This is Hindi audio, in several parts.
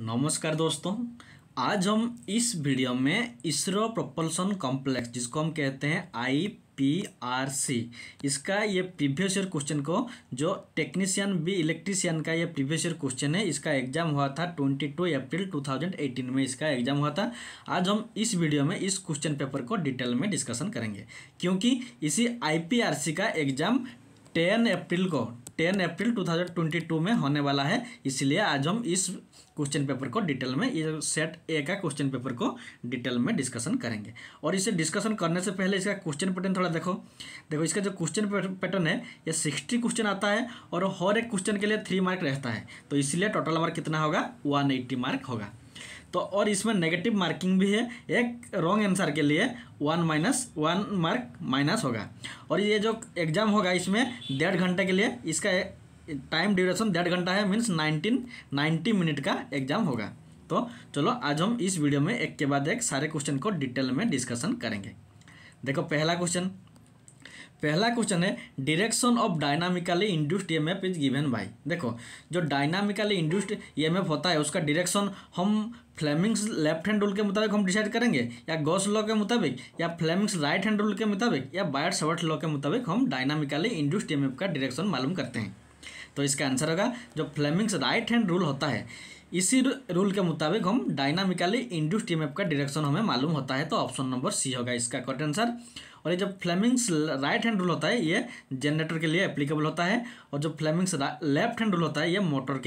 नमस्कार दोस्तों। आज हम इस वीडियो में इसरो प्रोपल्शन कॉम्प्लेक्स जिसको हम कहते हैं IPRC, इसका ये प्रीवियस ईयर क्वेश्चन को जो टेक्नीशियन बी इलेक्ट्रीशियन का ये प्रीवियस ईयर क्वेश्चन है, इसका एग्जाम हुआ था 22 अप्रैल 2018 में इसका एग्जाम हुआ था। आज हम इस वीडियो में इस क्वेश्चन पेपर को डिटेल में डिस्कशन करेंगे क्योंकि इसी IPRC का एग्जाम 10 अप्रैल 2022 में होने वाला है। इसलिए आज हम इस क्वेश्चन पेपर को डिटेल में, ये सेट ए का क्वेश्चन पेपर को डिटेल में डिस्कशन करेंगे। और इसे डिस्कशन करने से पहले इसका क्वेश्चन पैटर्न थोड़ा देखो इसका जो क्वेश्चन पैटर्न है ये 60 क्वेश्चन आता है और हर एक क्वेश्चन के लिए 3 मार्क रहता है, तो इसलिए टोटल मार्क कितना होगा 180 मार्क होगा। तो और इसमें नेगेटिव मार्किंग भी है, एक रॉन्ग आंसर के लिए 1 मार्क माइनस होगा। और ये जो एग्ज़ाम होगा इसमें 1.5 घंटे के लिए, इसका टाइम ड्यूरेशन 1.5 घंटा है, मीन्स 90 मिनट का एग्जाम होगा। तो चलो आज हम इस वीडियो में एक के बाद एक सारे क्वेश्चन को डिटेल में डिस्कशन करेंगे। देखो पहला क्वेश्चन है direction of dynamically induced EMF is given by. देखो जो डायनामिकली इंड्यूस्ड ईएमएफ होता है उसका डायरेक्शन हम फ्लेमिंग्स लेफ्ट हैंड रूल के मुताबिक हम डिसाइड करेंगे, या गॉस लॉ के मुताबिक, या फ्लेमिंग्स राइट हैंड रूल के मुताबिक, या बायट-सावर्ट लॉ के मुताबिक हम डायनामिकली इंड्यूस्ड ईएमएफ का डायरेक्शन मालूम करते हैं। तो इसका आंसर होगा जो फ्लेमिंग्स राइट हैंड रूल होता है, इसी रूल के मुताबिक हम डायनामिकली इंड्यूस्ड ईएमएफ का डायरेक्शन हमें मालूम होता है। तो ऑप्शन नंबर सी होगा इसका करेक्ट आंसर। और ये जो फ्लेमिंग्स राइट हैंड रूल होता है ये जनरेटर के लिए एप्लीकेबल होता है, और जो फ्लेमिंग्स लेफ्ट हैंड रूल होता है ये मोटर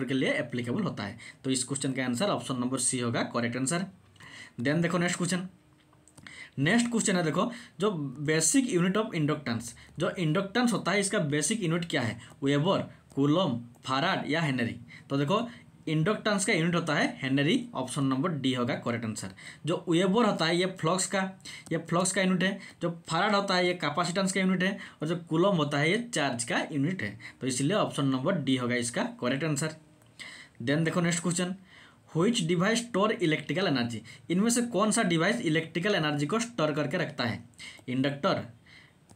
के लिए एप्लीकेबल होता है। तो इस क्वेश्चन का आंसर ऑप्शन नंबर सी होगा करेक्ट आंसर। देन देखो नेक्स्ट क्वेश्चन है, देखो जो बेसिक यूनिट ऑफ इंडक्टेंस, जो इंडक्टेंस होता है इसका बेसिक यूनिट क्या है, वेबर, कूलम, फैराड या हेनरी। तो देखो इंडक्टेंस का यूनिट होता है हेनरी, ऑप्शन नंबर डी होगा करेक्ट आंसर। जो वेबर होता है ये फ्लक्स का यूनिट है, जो फैराड होता है ये कैपेसिटेंस का यूनिट है, और जो कूलम होता है ये चार्ज का यूनिट है। तो इसलिए ऑप्शन नंबर डी होगा इसका करेक्ट आंसर। देन देखो next question, which device store electrical energy. इनमें से कौन सा डिवाइस इलेक्ट्रिकल एनर्जी को स्टोर करके रखता है, इंडक्टर,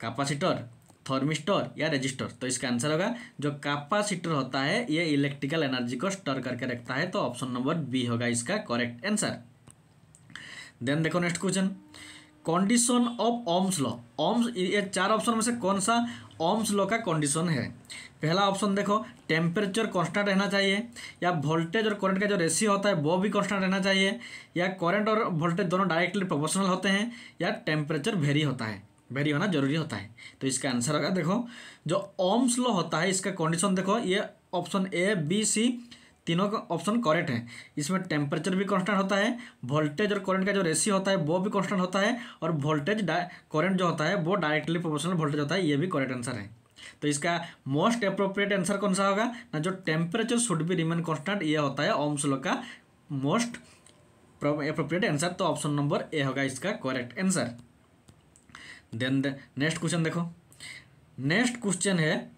कैपेसिटर, थर्मिस्टर या रेजिस्टर। तो इसका आंसर होगा जो कैपेसिटर होता है ये इलेक्ट्रिकल एनर्जी को स्टोर करके रखता है। तो ऑप्शन नंबर बी होगा इसका करेक्ट आंसर। देन देखो next question, condition of Ohm's law. Ohm's, ये 4 ऑप्शन में से कौन सा ओम्स लॉ का कंडीशन है। पहला ऑप्शन देखो टेम्परेचर कांस्टेंट रहना चाहिए, या वोल्टेज और करंट का जो रेशियो होता है वो भी कांस्टेंट रहना चाहिए, या करंट और वोल्टेज दोनों डायरेक्टली प्रोपोर्शनल होते हैं, या टेम्परेचर वेरी होना जरूरी होता है। तो इसका आंसर होगा देखो जो ओम्स लॉ होता है इसका कंडीशन देखो ये ऑप्शन ए बी सी तीनों का ऑप्शन करेक्ट है। इसमें टेम्परेचर भी कांस्टेंट होता है, वोल्टेज और करंट का जो रेशियो होता है वो भी कांस्टेंट होता है, और वोल्टेज करंट जो होता है वो डायरेक्टली प्रोपोर्शनल वोल्टेज होता है, ये भी करेक्ट आंसर है। तो इसका मोस्ट अप्रोप्रिएट आंसर कौन सा होगा ना, जो temperature should be remain constant, ये होता है ओम्स लॉ का मोस्ट अप्रोप्रिएट आंसर। तो ऑप्शन नंबर ए होगा इसका correct answer. Then next question देखो, नेक्स्ट क्वेश्चन है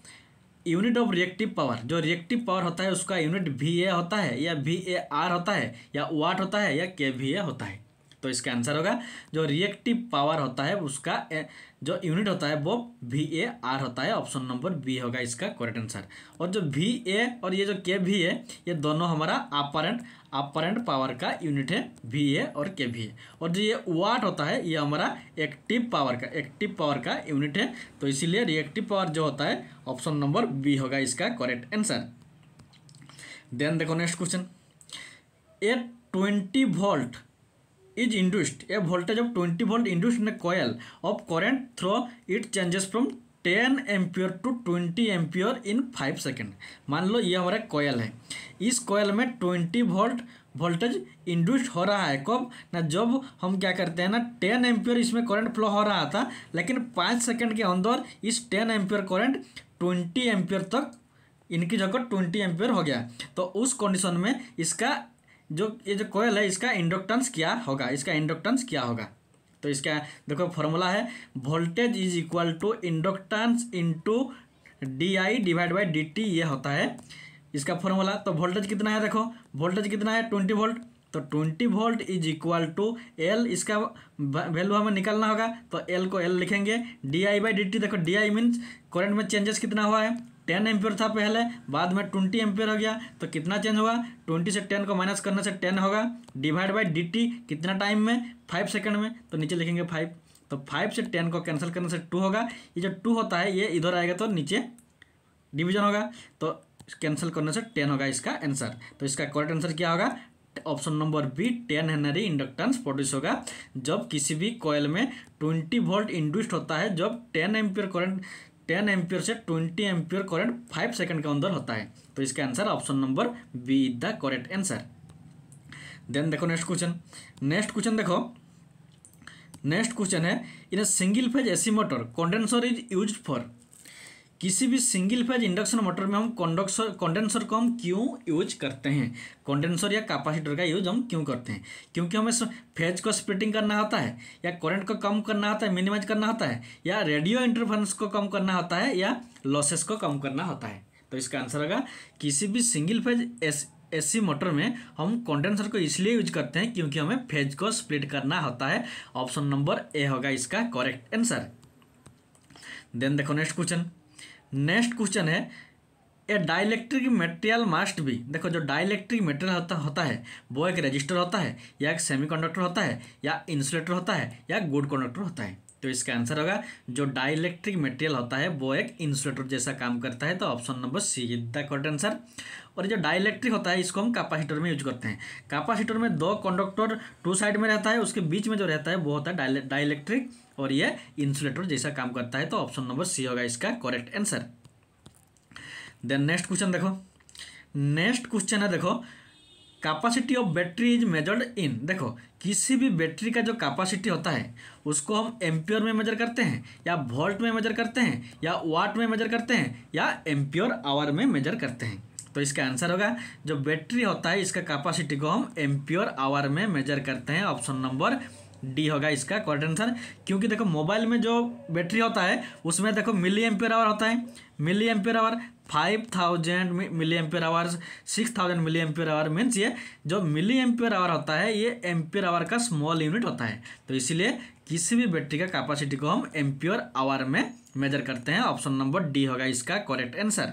यूनिट ऑफ रिएक्टिव पावर। जो रिएक्टिव पावर होता है उसका यूनिट VA होता है, या VAR होता है, या वाट होता है, या kVA होता है। तो इसका आंसर होगा जो रिएक्टिव पावर होता है उसका जो यूनिट होता है वो VAR होता है, ऑप्शन नंबर बी होगा इसका करेक्ट आंसर। और जो VA और ये जो kVA ये दोनों हमारा अपरेंट पावर का यूनिट है, VA और kVA। और जो ये वाट होता है ये हमारा एक्टिव पावर का यूनिट है। तो इसीलिए रिएक्टिव पावर जो होता है ऑप्शन नंबर बी होगा इसका करेक्ट आंसर। देन देखो next question, A 20 volt is induced, a voltage of 20 volt induced in a coil of current through it changes from 10 ampere to 20 ampere in 5 second. मान लो ये हमारा कोयल है, इस कोयल में 20 वोल्ट वोल्टेज इंड्यूस्ड हो रहा है। कब ना, जब हम क्या करते हैं ना 10 एम्पियर इसमें करंट फ्लो हो रहा था, लेकिन 5 सेकेंड के अंदर इस 10 एम्पियर करंट 20 एम्पियर तक इनकी जगह 20 एम्पियर हो गया। तो उस कंडीशन में इसका ये जो कोयल है इसका इंडक्टेंस क्या होगा। तो इसका देखो फॉर्मूला है voltage is equal to inductance into DI divide by DT, ये होता है इसका फॉर्मूला। तो वोल्टेज कितना है, देखो वोल्टेज कितना है 20 वोल्ट, तो 20 volt is equal to L, इसका वैल्यू हमें निकालना होगा। तो L को L लिखेंगे, DI बाई DT, देखो DI मीन्स करंट में चेंजेस कितना हुआ है 10 एम्पियर था पहले, बाद में 20 एम्पियर हो गया, तो कितना चेंज होगा, 20 से 10 को माइनस करने से 10 होगा, डिवाइड बाई dt कितना टाइम में, 5 सेकंड में, तो नीचे लिखेंगे 5, तो 5 से 10 को कैंसिल करने से 2 होगा, ये जो 2 होता है ये इधर आएगा तो नीचे डिवीजन होगा, तो कैंसिल करने से 10 होगा इसका आंसर। तो इसका करेक्ट आंसर क्या होगा, option number B 10 henry inductance produce होगा जब किसी भी कॉइल में 20 वोल्ट इंड्यूस्ड होता है, जब 10 एम्पियर करंट 10 एम्पियर से 20 एम्पियर करंट 5 सेकंड के अंदर होता है। तो इसका answer option number B is the correct answer. Then देखो नेक्स्ट क्वेश्चन देखो, नेक्स्ट क्वेश्चन है in single phase AC motor condenser is used for, किसी भी सिंगल फेज इंडक्शन मोटर में हम कंडेंसर को हम क्यों यूज करते हैं, कंडेंसर या कैपेसिटर का यूज हम क्यों करते हैं, क्योंकि हमें फेज को स्प्लिटिंग करना होता है, या करंट को कम करना होता है, मिनिमाइज करना होता है, या रेडियो इंटरफेरेंस को कम करना होता है, या लॉसेस को कम करना होता है। तो इसका आंसर होगा किसी भी सिंगल फेज एसी मोटर में हम कंडेंसर को इसलिए यूज करते हैं क्योंकि हमें फेज को स्प्लिट करना होता है। ऑप्शन नंबर ए होगा इसका करेक्ट आंसर। देन देखो नेक्स्ट क्वेश्चन है ए डाइलेक्ट्रिक मटेरियल मस्ट बी, देखो जो डाइलेक्ट्रिक मटेरियल होता है वो एक रेजिस्टर होता है, या एक सेमीकंडक्टर होता है, या इंसुलेटर होता है, या गुड कंडक्टर होता है। तो इसका आंसर होगा जो डाइलेक्ट्रिक मटेरियल होता है वो एक इंसुलेटर जैसा काम करता है, तो option number C is the correct answer. और जो डाइलेक्ट्रिक होता है इसको हम कैपेसिटर में यूज करते हैं, कैपेसिटर में 2 कंडक्टर 2 साइड में रहता है, उसके बीच में जो रहता है वो होता है डाइलेक्ट्रिक, और ये इंसुलेटर जैसा काम करता है, तो ऑप्शन नंबर सी होगा इसका correct answer. Then next question है देखो capacity of battery is measured in, देखो किसी भी बैटरी का जो कैपेसिटी होता है उसको हम एम्पियर में मेजर करते हैं, या वोल्ट में मेजर करते हैं, या वाट में मेजर करते हैं, या एम्पियर आवर में मेजर करते हैं। तो इसका आंसर होगा जो बैटरी होता है इसका कैपेसिटी को हम एम्पियर आवर में मेजर करते हैं, ऑप्शन नंबर डी होगा इसका करेक्ट आंसर। क्योंकि देखो मोबाइल में जो बैटरी होता है उसमें देखो मिली एम्पियर आवर होता है, milliampere hour 5000 milliampere hour 6000 milliampere hour means ये जो मिली एम्पियर आवर होता है ये एम्पियर आवर का स्मॉल यूनिट होता है, तो इसीलिए किसी भी बैटरी का कैपेसिटी को हम एम्पियर आवर में मेजर करते हैं, ऑप्शन नंबर डी होगा इसका करेक्ट आंसर।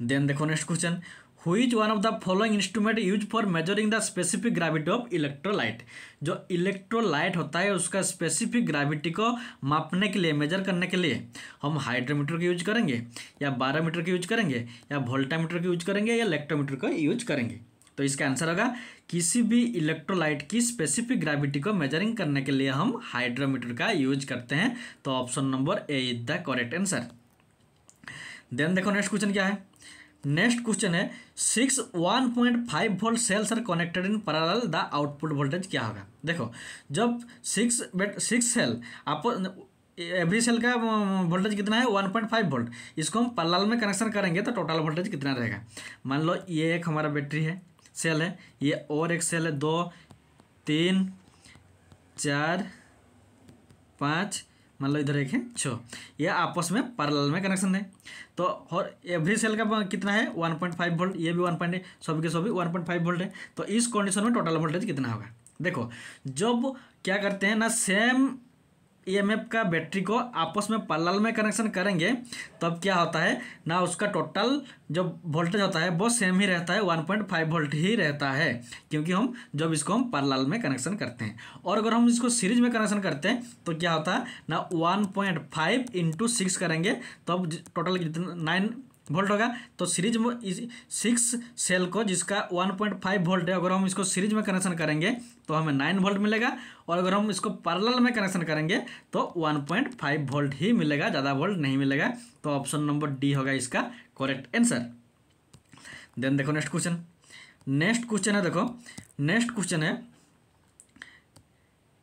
देन देखो next question, Which one of the following instrument used for measuring the specific gravity of electrolyte, जो इलेक्ट्रोलाइट होता है उसका स्पेसिफिक ग्रेविटी को मापने के लिए मेजर करने के लिए हम हाइड्रोमीटर का यूज करेंगे, या बारोमीटर का यूज करेंगे, या वोल्टामीटर का यूज करेंगे, या इलेक्ट्रोमीटर का यूज करेंगे। तो इसका आंसर होगा किसी भी इलेक्ट्रोलाइट की स्पेसिफिक ग्रेविटी को मेजरिंग करने के लिए हम हाइड्रोमीटर का यूज करते हैं, तो option number A is the correct answer. Then देखो नेक्स्ट क्वेश्चन क्या है, नेक्स्ट क्वेश्चन है 6 1.5 volt cells are connected in parallel the output voltage क्या होगा। देखो जब 6 सेल आप एवरी सेल का वोल्टेज कितना है 1.5 वोल्ट, इसको हम पैरेलल में कनेक्शन करेंगे तो टोटल वोल्टेज कितना रहेगा। मान लो ये एक हमारा बैटरी है सेल है, ये और एक सेल है 2 3 4 5, मान लो इधर एक है 6, ये आपस में पैरेलल में कनेक्शन है, तो और एवरी सेल का कितना है 1.5 वोल्ट, ये भी 1. सभी के सभी 1.5 वोल्ट है, तो इस कंडीशन में टोटल वोल्टेज कितना होगा। देखो जब क्या करते हैं ना सेम ईएमएफ का बैटरी को आपस में पैरेलल में कनेक्शन करेंगे तब क्या होता है ना उसका टोटल जो वोल्टेज होता है वो सेम ही रहता है 1.5 वोल्ट ही रहता है, क्योंकि हम जब इसको हम पैरेलल में कनेक्शन करते हैं। और अगर हम इसको सीरीज में कनेक्शन करते हैं तो क्या होता है ना 1.5 × 6 करेंगे तब टोटल कितना 9 वोल्ट होगा। तो सीरीज में 6 सेल को जिसका 1.5 वोल्ट है अगर हम इसको सीरीज में कनेक्शन करेंगे तो हमें 9 वोल्ट मिलेगा, और अगर हम इसको पैरेलल में कनेक्शन करेंगे तो 1.5 वोल्ट ही मिलेगा, ज़्यादा वोल्ट नहीं मिलेगा। तो ऑप्शन नंबर डी होगा इसका करेक्ट आंसर। देन देखो नेक्स्ट क्वेश्चन है देखो नेक्स्ट क्वेश्चन है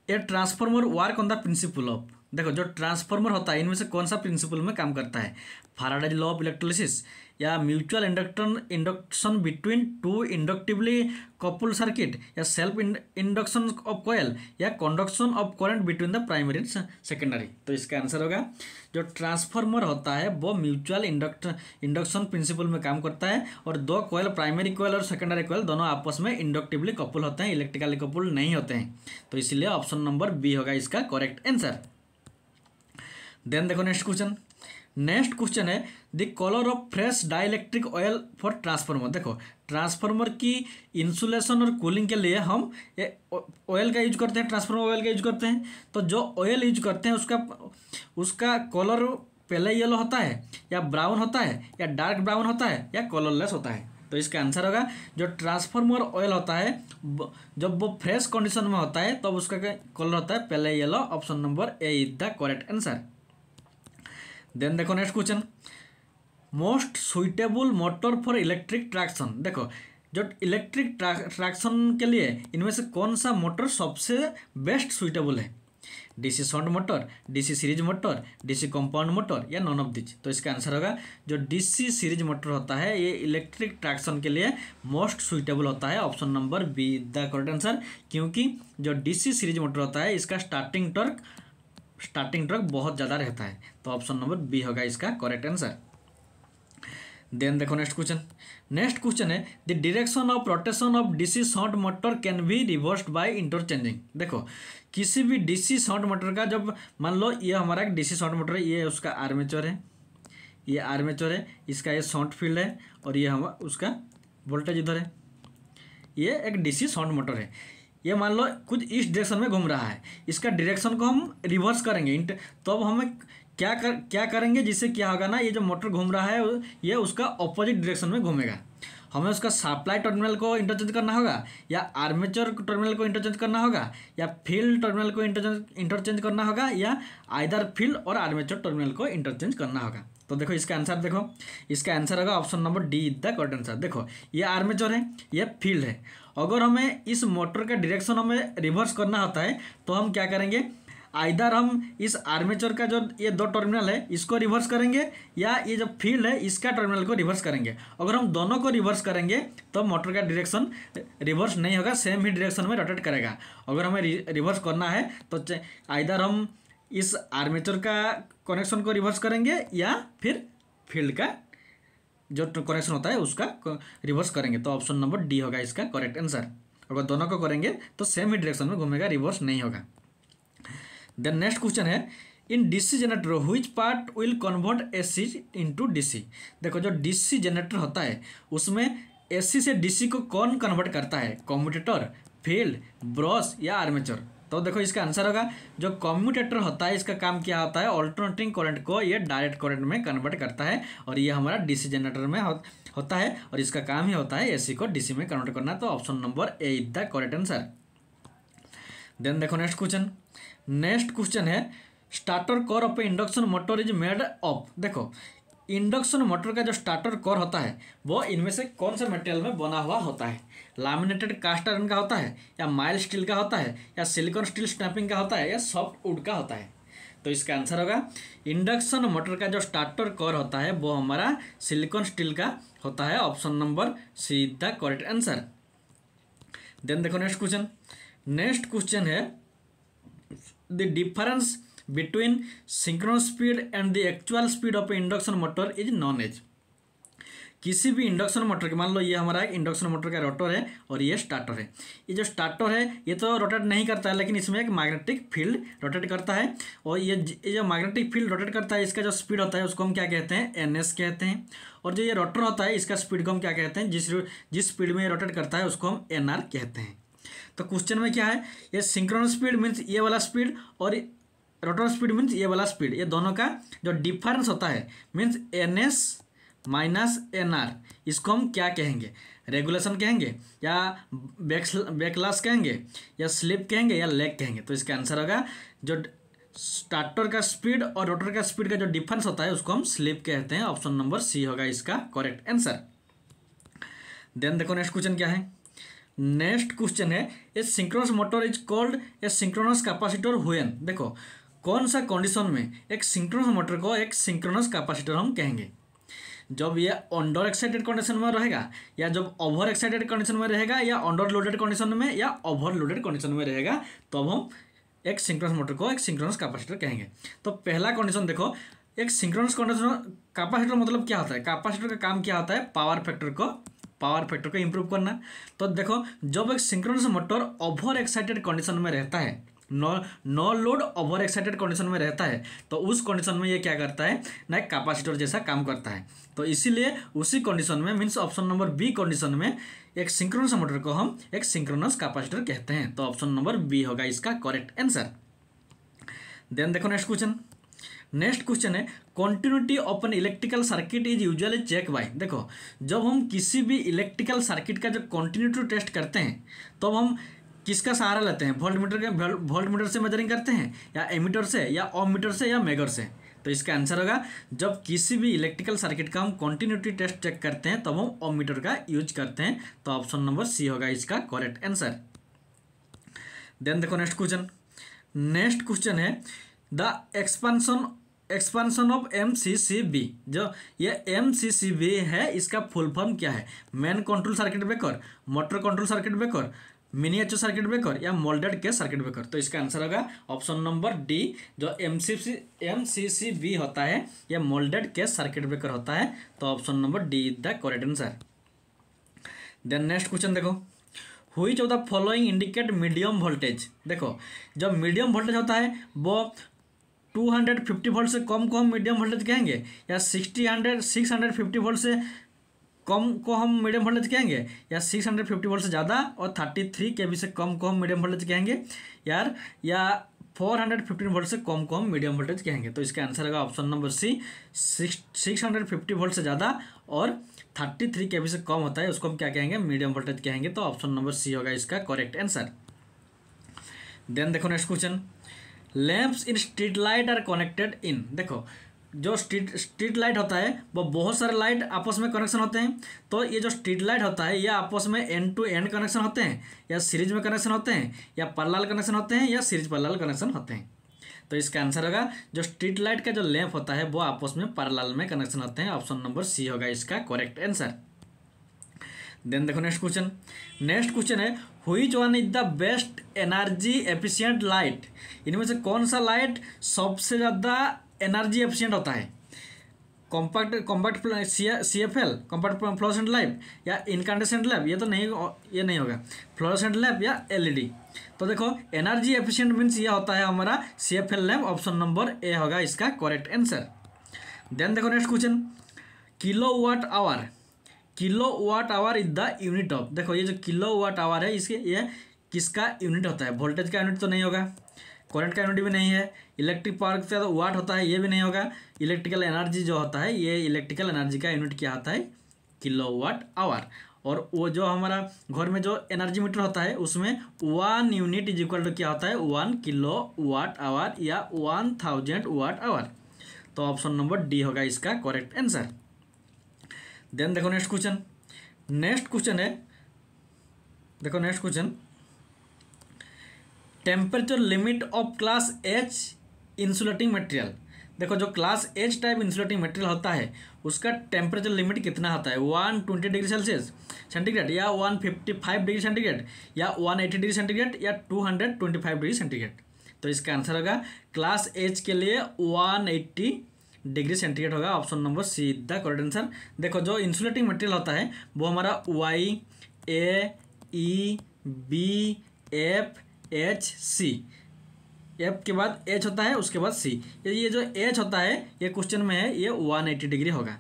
A transformer work on the principle of, देखो जो ट्रांसफार्मर होता है इनमें से कौन सा प्रिंसिपल में काम करता है, फैराडेज लॉ ऑफ इलेक्ट्रोलिसिस, या mutual induction between 2 inductively coupled circuit, या सेल्फ इंडक्शन ऑफ कॉयल, या conduction of current between the primary and secondary. तो इसका आंसर होगा जो ट्रांसफार्मर होता है वो म्यूचुअल इंडक्शन प्रिंसिपल में काम करता है, और 2 कॉयल प्राइमरी कॉयल और सेकेंडरी कॉयल दोनों आपस में इंडक्टिवली कपल होते हैं, इलेक्ट्रिकली कपल नहीं होते हैं। तो इसीलिए ऑप्शन नंबर बी होगा इसका करेक्ट आंसर। देन देखो नेक्स्ट नेक्स्ट क्वेश्चन है the colour of fresh dielectric oil for transformer. देखो ट्रांसफार्मर की इंसुलेशन और कूलिंग के लिए हम ऑयल का यूज करते हैं, ट्रांसफार्मर ऑयल का यूज करते हैं। तो जो ऑयल यूज करते हैं उसका कलर पहले येलो होता है या ब्राउन होता है या डार्क ब्राउन होता है या कलरलेस होता है। तो इसका आंसर होगा जो ट्रांसफार्मर ऑयल होता है जब वो फ्रेश कंडीशन में होता है तब तो उसका कलर होता है पहले yellow. Option number A is the correct answer. Then देखो next question, most suitable motor for electric traction. देखो जो इलेक्ट्रिक ट्रैक्शन के लिए इनमें से कौन सा मोटर सबसे बेस्ट सुइटेबल है? DC shunt motor, DC series motor, DC compound motor या नॉन ऑफ दिस। तो इसका आंसर होगा जो डीसी सीरीज मोटर होता है ये इलेक्ट्रिक ट्रैक्शन के लिए मोस्ट सुइटेबल होता है। Option number be the correct answer, क्योंकि जो डीसी सीरीज मोटर होता है इसका स्टार्टिंग टॉर्क बहुत ज़्यादा रहता है। तो ऑप्शन नंबर बी होगा इसका करेक्ट आंसर। देन देखो नेक्स्ट क्वेश्चन है the direction of rotation of DC shunt motor can be reversed by interchanging. देखो किसी भी डीसी शंट मोटर का जब मान लो ये हमारा एक डीसी शंट मोटर है, ये उसका आर्मेचर है, ये आर्मेचर है, इसका ये शंट फील्ड है और ये उसका वोल्टेज इधर है। ये एक डीसी शंट मोटर है, ये मान लो कुछ इस डायरेक्शन में घूम रहा है, इसका डायरेक्शन को हम रिवर्स करेंगे तो अब हमें क्या करेंगे जिससे क्या होगा ना, ये जो मोटर घूम रहा है ये उसका ऑपोजिट डायरेक्शन में घूमेगा। हमें उसका सप्लाई टर्मिनल को इंटरचेंज करना होगा या आर्मेचर टर्मिनल को इंटरचेंज करना होगा या फील्ड टर्मिनल को इंटरचेंज करना होगा या आइदर फील्ड और आर्मेचर टर्मिनल को इंटरचेंज करना होगा। तो देखो इसका आंसर, देखो इसका आंसर होगा option number D is the correct answer. देखो ये आर्मेचर है, ये फील्ड है, अगर हमें इस मोटर का डायरेक्शन हमें रिवर्स करना होता है तो हम क्या करेंगे, आइदर हम इस आर्मेचर का जो ये दो टर्मिनल है इसको रिवर्स करेंगे या ये जो फील्ड है इसका टर्मिनल को रिवर्स करेंगे। अगर हम दोनों को रिवर्स करेंगे तो मोटर का डायरेक्शन रिवर्स नहीं होगा, सेम ही डायरेक्शन में रोटेट करेगा। अगर हमें रिवर्स करना है तो आइदर हम इस आर्मेचर का कनेक्शन को रिवर्स करेंगे या फिर फील्ड का जो कनेक्शन होता है उसका रिवर्स करेंगे। तो ऑप्शन नंबर डी होगा इसका करेक्ट आंसर। अगर दोनों को करेंगे तो सेम ही डायरेक्शन में घूमेगा, रिवर्स नहीं होगा। देन नेक्स्ट क्वेश्चन है in DC generator which part will convert AC into DC. देखो जो डीसी जनरेटर होता है उसमें एसी से डीसी को कौन कन्वर्ट करता है, कम्यूटेटर, फील्ड, ब्रश या आर्मेचर। तो देखो इसका आंसर होगा जो कम्यूटेटर होता है इसका काम क्या होता है, ऑल्टरनेटिंग करंट को ये डायरेक्ट करंट में कन्वर्ट करता है और ये हमारा डीसी जनरेटर में होता है और इसका काम ही होता है एसी को डीसी में कन्वर्ट करना। तो option number A is the correct answer. Then देखो नेक्स्ट क्वेश्चन है starter core of a induction motor is made of. देखो इंडक्शन मोटर का जो स्टार्टर कोर होता है वो इनमें से कौन से मटेरियल में बना हुआ होता है, लैमिनेटेड कास्ट आयरन का होता है या माइल्ड स्टील का होता है या सिलिकॉन स्टील स्नैपिंग का होता है या सॉफ्ट वुड का होता है। तो इसका आंसर होगा इंडक्शन मोटर का जो स्टार्टर कोर होता है वो हमारा सिलिकॉन स्टील का होता है। Option number C is the correct answer. Then देखो नेक्स्ट क्वेश्चन है the difference between synchronous speed and the actual speed of induction motor is known as. किसी भी इंडक्शन मोटर के, मान लो ये हमारा एक इंडक्शन मोटर का रोटर है और ये स्टार्टर है। ये जो स्टार्टर है ये तो रोटेट नहीं करता है लेकिन इसमें एक मैग्नेटिक फील्ड रोटेट करता है और ये जो मैग्नेटिक फील्ड रोटेट करता है इसका जो स्पीड होता है उसको हम क्या कहते हैं, एनएस कहते हैं। और जो ये रोटर होता है इसका स्पीड को हम क्या कहते हैं, जिस स्पीड में ये रोटेट करता है उसको हम एनआर कहते हैं। तो क्वेश्चन में क्या है, ये सिंक्रोनस स्पीड मीन्स ये वाला स्पीड और रोटर स्पीड मीन्स ये वाला स्पीड, ये दोनों का जो डिफरेंस होता है मीन्स एनएस माइनस एनआर, इसको हम क्या कहेंगे, रेगुलेशन कहेंगे या बैकलैश कहेंगे या स्लिप कहेंगे या लैग कहेंगे। तो इसका आंसर होगा जो स्टार्टर का स्पीड और रोटर का स्पीड का जो डिफरेंस होता है उसको हम स्लिप कहते हैं। ऑप्शन नंबर सी होगा इसका करेक्ट आंसर। देन देखो नेक्स्ट क्वेश्चन क्या है, नेक्स्ट क्वेश्चन है a synchronous motor is called a synchronous capacitor when. देखो कौन सा कंडीशन में एक सिंक्रोनस मोटर को एक सिंक्रोनस कैपेसिटर हम कहेंगे, जब ये अंडर एक्साइटेड कंडीशन में रहेगा या जब ओवर एक्साइटेड कंडीशन में रहेगा या अंडर लोडेड कंडीशन में या ओवर लोडेड कंडीशन में रहेगा तो अब हम एक सिंक्रोनस मोटर को एक सिंक्रोनस कैपेसिटर कहेंगे। तो पहला कंडीशन देखो, एक सिंक्रोनस कैपेसिटर मतलब क्या होता है, कैपेसिटर का काम क्या होता है, पावर फैक्टर को इंप्रूव करना। तो देखो जब एक synchronous motor over excited condition में रहता है no load over excited condition में रहता है, तो उस कंडीशन में ये क्या करता है ना, एक कैपेसिटर जैसा काम करता है। तो इसीलिए उसी कंडीशन में means option number B condition में एक सिंक्रोनस मोटर को हम एक सिंक्रोनस कैपेसिटर कहते हैं। तो ऑप्शन नंबर बी होगा इसका करेक्ट आंसर। देन देखो नेक्स्ट क्वेश्चन है continuity of an electrical circuit is usually check by. देखो जब हम किसी भी इलेक्ट्रिकल सर्किट का जो कॉन्टिन्यूटी टेस्ट करते हैं तो हम किसका सहारा लेते हैं, वोल्ट मीटर से मेजरिंग करते हैं या एमीटर से या ओम मीटर से या मेगर से। तो इसका आंसर होगा जब किसी भी इलेक्ट्रिकल सर्किट का हम कॉन्टिन्यूटी टेस्ट चेक करते हैं तब हम ओम मीटर का यूज करते हैं। तो ऑप्शन नंबर सी होगा इसका करेक्ट आंसर। देन देखो नेक्स्ट क्वेश्चन है द एक्सपांसन ऑफ MCCB। जो ये MCCB है इसका फुल फॉर्म क्या है, main control circuit breaker, motor control circuit breaker, miniature circuit breaker या मोल्डेड केस सर्किट ब्रेकर। तो इसका आंसर होगा ऑप्शन नंबर डी। जो MCCB होता है यह मोल्डेड केस सर्किट ब्रेकर होता है। तो option number D is the correct answer. Then next question देखो which of the following indicate medium voltage. देखो जब मीडियम वोल्टेज होता है वो 250 वोल्ट से कम को हम मीडियम वोल्टेज कहेंगे या 650 वोल्ट से कम को हम मीडियम वोल्टेज कहेंगे या 650 वोल्ट से ज़्यादा और 33 kV से कम को हम मीडियम वोल्टेज कहेंगे यार या 415 वोल्ट से कम को हम मीडियम वोल्टेज कहेंगे। तो इसका आंसर होगा ऑप्शन नंबर सी 650 वोल्ट से ज़्यादा और 33 kV से कम होता है उसको हम क्या कहेंगे, मीडियम वोल्टेज कहेंगे। तो ऑप्शन नंबर सी होगा इसका करेक्ट आंसर। देन देखो next question lamps in street light are connected in. देखो जो स्ट्रीट लाइट होता है वो बहुत सारे लाइट आपस में कनेक्शन होते हैं। तो ये जो स्ट्रीट लाइट होता है ये आपस में एंड टू एंड कनेक्शन होते हैं या सीरीज में कनेक्शन होते हैं या पैरेलल कनेक्शन होते हैं या सीरीज पैरेलल कनेक्शन होते हैं। तो इसका आंसर होगा जो स्ट्रीट लाइट का जो लैंप होता है वो आपस में पैरेलल में कनेक्शन होते हैं। ऑप्शन नंबर सी होगा इसका करेक्ट आंसर। देन देखो नेक्स्ट क्वेश्चन है which one is the best energy efficient light. इनमें से कौन सा लाइट सबसे ज़्यादा एनर्जी एफिशिएंट होता है, compact CFL compact fluorescent lamp या इनकैंडेसेंट लैंप। ये नहीं होगा फ्लोरोसेंट लैंप या LED। तो देखो एनर्जी एफिशिएंट मीन्स ये होता है हमारा CFL lamp. Option number A होगा इसका करेक्ट आंसर। देन देखो next question kilowatt hour is the unit of. देखो ये जो किलोवाट आवर है इसके ये किसका यूनिट होता है, वोल्टेज का यूनिट तो नहीं होगा, करंट का यूनिट भी नहीं है, इलेक्ट्रिक पावर का तो वाट होता है ये भी नहीं होगा, इलेक्ट्रिकल एनर्जी जो होता है ये इलेक्ट्रिकल एनर्जी का यूनिट क्या होता है, किलोवाट आवर। और वो जो हमारा घर में जो एनर्जी मीटर होता है उसमें 1 यूनिट इज इक्वल टू क्या होता है 1 किलोवाट आवर या 1000 वाट आवर। तो ऑप्शन नंबर डी होगा इसका करेक्ट आंसर। देन देखो नेक्स्ट क्वेश्चन है देखो next question temperature limit of class H insulating material. देखो जो class H type insulating material होता है उसका टेम्परेचर लिमिट कितना होता है 120 डिग्री सेंटीग्रेड या 155 डिग्री सेंटीग्रेड या 180 डिग्री सेंटीग्रेड या 225 डिग्री सेंटीग्रेड। तो इसका आंसर होगा क्लास H के लिए 180 डिग्री सेंटीग्रेड होगा। Option number C the correct answer. देखो जो इंसुलेटिंग मटेरियल होता है वो हमारा Y A E B F H C, F के बाद H होता है उसके बाद C। ये जो H होता है ये क्वेश्चन में है ये 180 डिग्री होगा।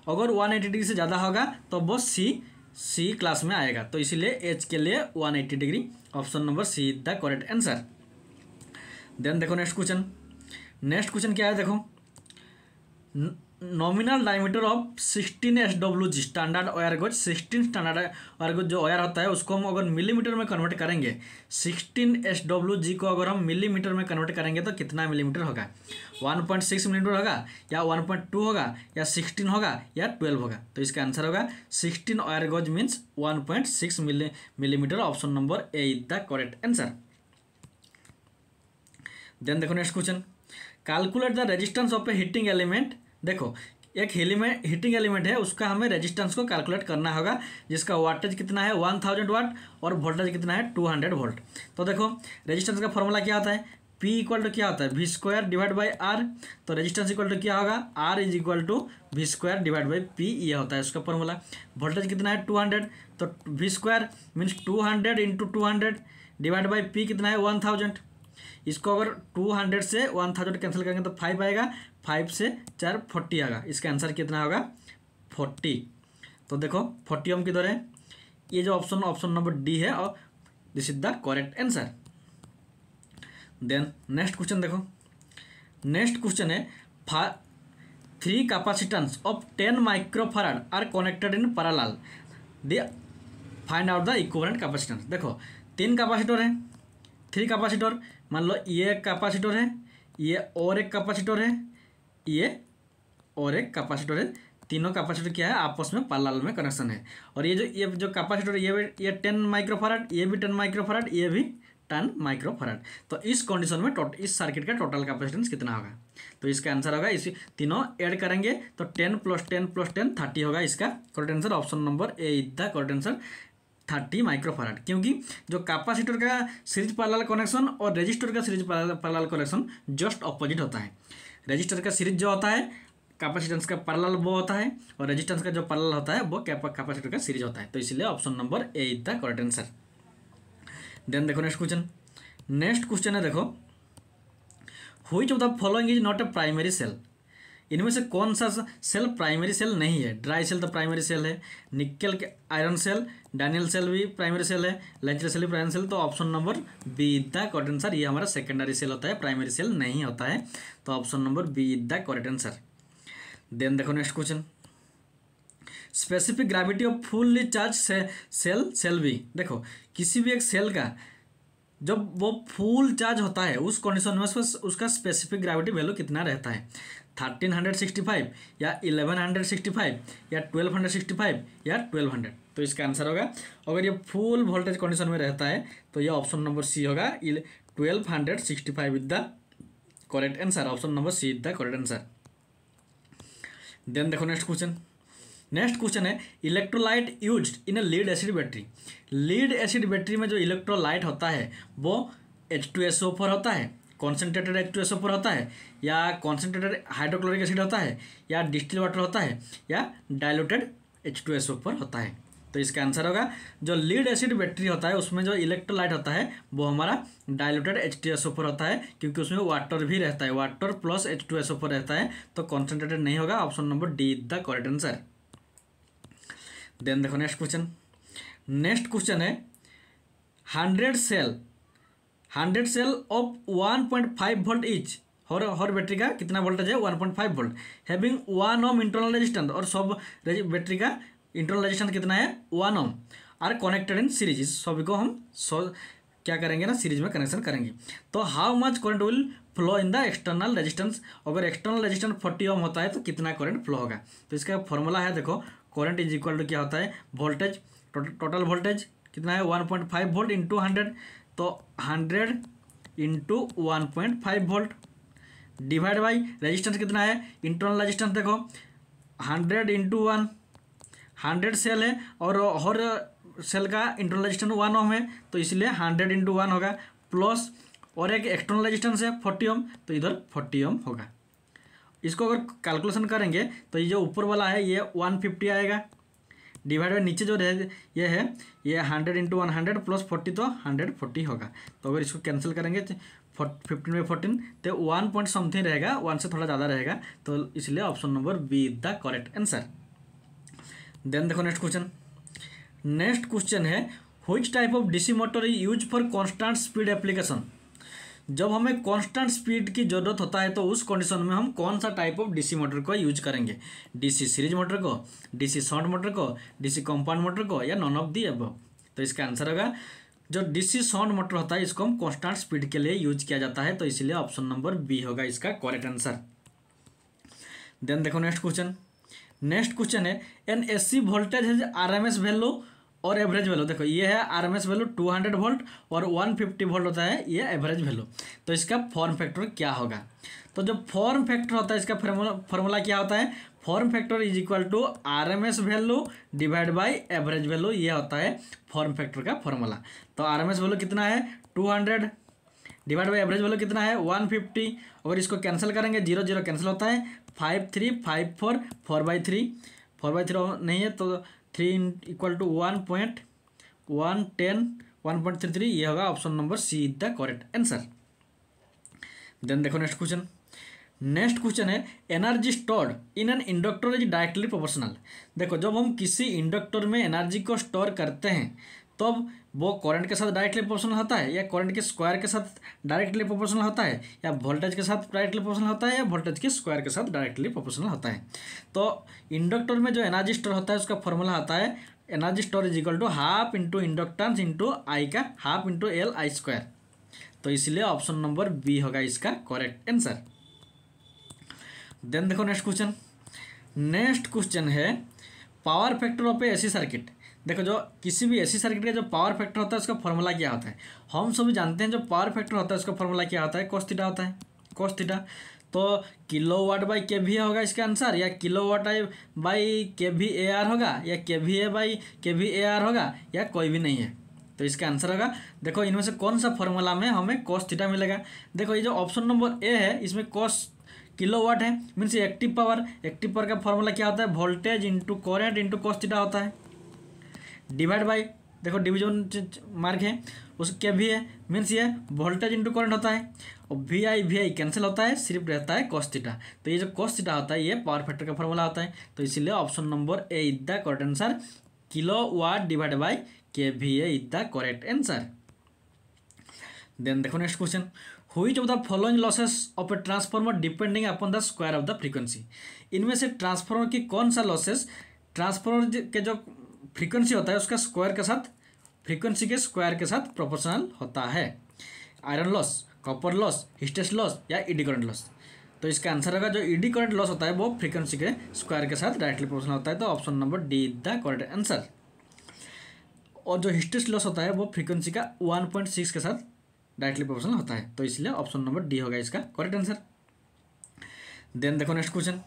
अगर 180 डिग्री से ज़्यादा होगा तो वो C क्लास में आएगा। तो इसीलिए H के लिए 180 degree. Option number C the correct answer. Then देखो नेक्स्ट क्वेश्चन क्या है, देखो nominal diameter of 16 SWG standard wire gauge. 16 standard wire gauge जो वायर होता है उसको हम अगर मिलीमीटर में कन्वर्ट करेंगे 16 SWG को अगर हम मिलीमीटर में कन्वर्ट करेंगे तो कितना मिलीमीटर होगा, 1.6 मिलीमीटर होगा या 1.2 होगा या 16 होगा या 12 होगा। तो इसका आंसर होगा 16 wire gauge means 1.6 millimetre. Option number A is the correct answer. Then देखो next question calculate the resistance of a heating element. देखो एक हीटिंग एलिमेंट है उसका हमें रेजिस्टेंस को कैलकुलेट करना होगा जिसका वाटेज कितना है 1000 वाट और वोल्टेज कितना है 200 वोल्ट। तो देखो रेजिस्टेंस का फॉर्मूला क्या होता है, P इक्वल टू क्या होता है V² डिवाइड बाई R। तो रेजिस्टेंस इक्वल टू क्या होगा R is equal to V² divide by P, ये होता है उसका फॉर्मूला। वोल्टेज कितना है 200 तो V² means 200 into 200 divide by P कितना है 1000। इसको अगर 200 से 1000 कैंसिल करेंगे तो 5 आएगा, 5 से 4 40 आएगा। इसका आंसर कितना होगा 40। तो देखो 40 ओम किधर है, ये जो ऑप्शन नंबर डी है और this is the correct answer. Then next question देखो, नेक्स्ट क्वेश्चन है 3 capacitance of 10 microfarad are connected in parallel, they find out the equivalent capacitance. देखो 3 कैपेसिटर है, 3 कैपेसिटर, मान लो ये एक कैपेसिटर है, ये और एक कैपेसिटर है, ये और एक कैपेसिटर है, तीनों कैपेसिटर क्या है आपस में पैरेलल में कनेक्शन है। और ये जो कैपेसिटर ये 10 माइक्रोफैराड, ये भी 10 माइक्रोफैराड, ये भी 10 माइक्रोफैराड। तो इस कंडीशन में इस सर्किट का टोटल कैपेसिटेंस कितना होगा, तो इसका आंसर होगा, इसी तीनों ऐड करेंगे तो 10 + 10 + 10 30 होगा। इसका correct answer option number A is the correct answer 30 microfarad. क्योंकि जो कैपेसिटर का सीरीज पैरेलल कनेक्शन और रेजिस्टर का series parallel connection just opposite होता है। रेजिस्टर का सीरीज जो होता है कैपेसिटेंस का पैरेलल वो होता है, और रेजिस्टेंस का जो पैरेलल होता है वो कैपेसिटर का सीरीज होता है। तो इसलिए option number A is the correct answer. Then देखो नेक्स्ट क्वेश्चन, नेक्स्ट क्वेश्चन है देखो, which of the following is not a primary cell. इनमें से कौन सा सेल प्राइमरी सेल नहीं है। ड्राई सेल तो प्राइमरी सेल है, निकल के आयरन सेल, डैनियल सेल भी प्राइमरी सेल है, लेंचर सेल भी प्राइमरी सेल। तो option number B is the correct answer. ये हमारा सेकेंडरी सेल होता है, प्राइमरी सेल नहीं होता है। तो option number B is the correct answer. Then देखो next question, specific gravity of fully charge cell भी। देखो किसी भी एक सेल का जब वो फुल चार्ज होता है उस कंडीशन में उसका स्पेसिफिक ग्रेविटी वैल्यू कितना रहता है, 1365 या 1165 या 1265 या 1200। तो इसका आंसर होगा, अगर ये फुल वोल्टेज कंडीशन में रहता है तो ये ऑप्शन नंबर सी होगा, 1265 is the correct answer. Option number C is the correct answer. Then देखो नेक्स्ट क्वेश्चन, नेक्स्ट क्वेश्चन है electrolyte used in a lead acid battery. Lead acid battery में जो इलेक्ट्रोलाइट होता है वो H2SO4 होता है, कॉन्सेंट्रेटेड H2SO4 होता है, या कॉन्सेंट्रेटेड हाइड्रोक्लोरिक एसिड होता है, या डिस्टिल वाटर होता है, या डाइल्यूटेड H2SO4 होता है। तो इसका आंसर होगा, जो लीड एसिड बैटरी होता है उसमें जो इलेक्ट्रोलाइट होता है वो हमारा डाइल्यूटेड H2SO4 होता है, क्योंकि उसमें वाटर भी रहता है, वाटर प्लस H2SO4 रहता है। तो कॉन्सेंट्रेटेड नहीं होगा, option number D is the correct answer. Then देखो नेक्स्ट क्वेश्चन, नेक्स्ट क्वेश्चन है 100 सेल ऑफ 1.5 वोल्ट इच। हर बैटरी का कितना वोल्टेज है 1.5 volt, having 1 ohm internal resistance, और सब बैटरी का इंटरनल रेजिस्टेंस कितना है 1 ohm, are connected in series. सभी को हम क्या करेंगे ना, सीरीज में कनेक्शन करेंगे। तो how much current will flow in the external resistance. अगर एक्सटर्नल रेजिस्टेंस 40 ओम होता है तो कितना करंट फ्लो होगा। तो इसका फॉर्मूला है, देखो करंट इज इक्वल टू क्या होता है, वोल्टेज, टोटल वोल्टेज कितना है 1.5 वोल्ट इंटू 100, तो 100 into 1.5 volt divide by resistance कितना है, इंटरनल रेजिस्टेंस देखो 100 इंटू 1, 100 सेल है और हर सेल का इंटरनल रेजिस्टेंस 1 ओम है, तो इसलिए 100 इंटू 1 होगा, प्लस और एक एक्सटर्नल रेजिस्टेंस है 40 ओम, तो इधर 40 ओम होगा। इसको अगर कैलकुलेशन करेंगे तो ये जो ऊपर वाला है ये 150 आएगा, डिवाइड बाई नीचे जो ये है ये 100 इंटू 100 प्लस 40, तो 140 होगा। तो अगर इसको कैंसिल करेंगे 15/14 तो 1 पॉइंट समथिंग रहेगा, 1 से थोड़ा ज़्यादा रहेगा, तो इसलिए option number B is the correct answer. Then देखो नेक्स्ट क्वेश्चन, नेक्स्ट क्वेश्चन है which type of DC motor is use for constant speed application. जब हमें कांस्टेंट स्पीड की ज़रूरत होता है तो उस कंडीशन में हम कौन सा टाइप ऑफ डीसी मोटर को यूज करेंगे, डीसी सीरीज मोटर को, डीसी शॉर्ट मोटर को, डीसी कंपाउंड मोटर को, या नॉन ऑफ दी अबव। तो इसका आंसर होगा, जो डीसी शॉर्ट मोटर होता है इसको हम कांस्टेंट स्पीड के लिए यूज किया जाता है, तो इसलिए ऑप्शन नंबर बी होगा इसका करेक्ट आंसर। देन देखो नेक्स्ट क्वेश्चन, नेक्स्ट क्वेश्चन है एन एसी वोल्टेज है आरएमएस वैल्यू और एवरेज वैल्यू। देखो ये है आरएमएस वैल्यू 200 वोल्ट और 150 वोल्ट होता है ये एवरेज वैल्यू। तो इसका फॉर्म फैक्टर क्या होगा, तो जो फॉर्म फैक्टर होता है इसका फॉर्मूला क्या होता है, form factor is equal to RMS value divide by average value, ये होता है फॉर्म फैक्टर का फॉर्मूला। तो आरएमएस वैल्यू कितना है 200 डिवाइड बाई एवरेज वैल्यू कितना है 150। अगर इसको कैंसिल करेंगे 0 0 कैंसिल होता है, 5 3 5 4 4/3 4/3 नहीं है तो 3 इक्वल टू 1.110 1.33, ये होगा option number C is the correct answer. Then देखो नेक्स्ट क्वेश्चन है energy stored in an inductor is directly proportional. देखो जब हम किसी इंडक्टर में एनर्जी को स्टोर करते हैं तब वो करंट के साथ डायरेक्टली प्रोपोर्शनल होता है, या करंट के स्क्वायर के साथ डायरेक्टली प्रोपोर्शनल होता है, या वोल्टेज के साथ डायरेक्टली प्रोपोर्शनल होता है, या वोल्टेज के स्क्वायर के साथ डायरेक्टली प्रोपोर्शनल होता है। तो इंडक्टर में जो एनर्जी स्टोर होता है उसका फॉर्मूला होता है energy store is equal to half into inductance into I का half into L I square. तो इसलिए ऑप्शन नंबर बी होगा इसका करेक्ट आंसर। देन देखो नेक्स्ट क्वेश्चन है power factor of a AC circuit. देखो जो किसी भी एसी सर्किट का जो पावर फैक्टर होता है उसका फॉर्मूला क्या होता है, हम सभी जानते हैं जो पावर फैक्टर होता है उसका फॉर्मूला क्या होता है, कॉस थीटा होता है, कॉस थीटा। तो किलोवाट बाई के वी होगा इसका आंसर, या kilowatt by K V A R होगा, या के V A by K V A R होगा, या कोई भी नहीं है। तो इसका आंसर होगा, देखो इनमें से कौन सा फॉर्मूला में हमें कॉस थीटा मिलेगा। देखो ये जो ऑप्शन नंबर ए है इसमें कॉस किलोवाट है, मीन्स एक्टिव पावर का फॉर्मूला क्या होता है, voltage into current into cos theta होता है, डिवाइड बाई, देखो डिवीजन मार्क है उस के भी है, मीन्स ये वोल्टेज इंटू करंट होता है, और वी आई कैंसिल होता है, सिर्फ रहता है कॉस थीटा। तो ये जो कॉस थीटा होता है ये पावर फैक्टर का फॉर्मूला होता है। तो इसीलिए option number A is the correct answer, kilowatt divide by K V A is the correct answer. Then देखो next question, which of the following losses of a transformer depending upon the square of the frequency. इनमें से ट्रांसफार्मर की कौन सा लॉसेस ट्रांसफार्मर के जो फ्रीक्वेंसी होता है उसका स्क्वायर के साथ, फ्रीक्वेंसी के स्क्वायर के साथ प्रोपोर्शनल होता है। Iron loss, copper loss, hysteresis loss, या ईडी करंट लॉस। तो इसका आंसर होगा जो ईडी करंट लॉस होता है वो फ्रीक्वेंसी के स्क्वायर के साथ डायरेक्टली प्रोपोर्शनल होता है। तो option number D is the correct answer. और जो हिस्टेरेसिस लॉस होता है वो फ्रीक्वेंसी का 1.6 के साथ डायरेक्टली प्रोपोर्शनल होता है। तो इसलिए ऑप्शन नंबर डी होगा इसका करेक्ट आंसर। देन देखो नेक्स्ट क्वेश्चन,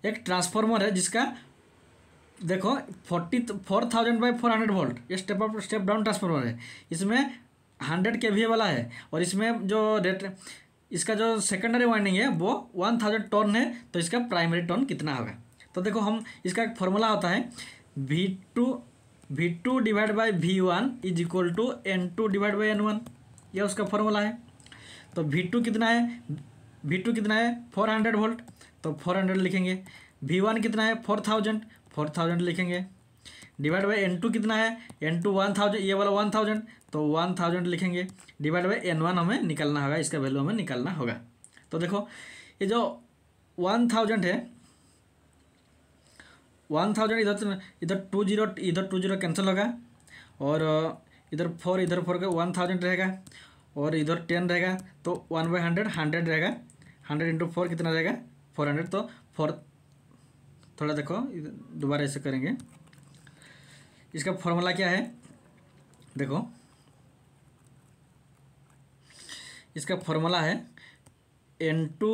एक ट्रांसफार्मर है जिसका देखो 44,400 वोल्ट, ये स्टेप डाउन ट्रांसफार्मर है, इसमें 100 kVA वाला है, और इसमें जो रेट इसका जो सेकेंडरी वाइंडिंग है वो 1000 टर्न है। तो इसका प्राइमरी टर्न कितना होगा। तो देखो हम इसका एक फॉर्मूला होता है V2 divide by V1 is equal to N2 divide by N1, यह उसका फॉर्मूला है। तो V2 कितना है 400 वोल्ट, तो 400 लिखेंगे। V1 कितना है 4000 लिखेंगे, डिवाइड बाई N2 कितना है N2 1000, ये वाला 1000, तो 1000 लिखेंगे, डिवाइड बाई N1 हमें निकालना होगा, इसका वैल्यू हमें निकालना होगा। तो देखो ये जो 1000 है, 1000 इधर 20 कैंसिल होगा, और इधर 4 का 1000 रहेगा, और इधर 10 रहेगा, तो 1/100 रहेगा, 100 इंटू 4 कितना रहेगा 400। तो 4 थोड़ा देखो दोबारा ऐसे करेंगे, इसका फॉर्मूला क्या है, देखो इसका फॉर्मूला है N2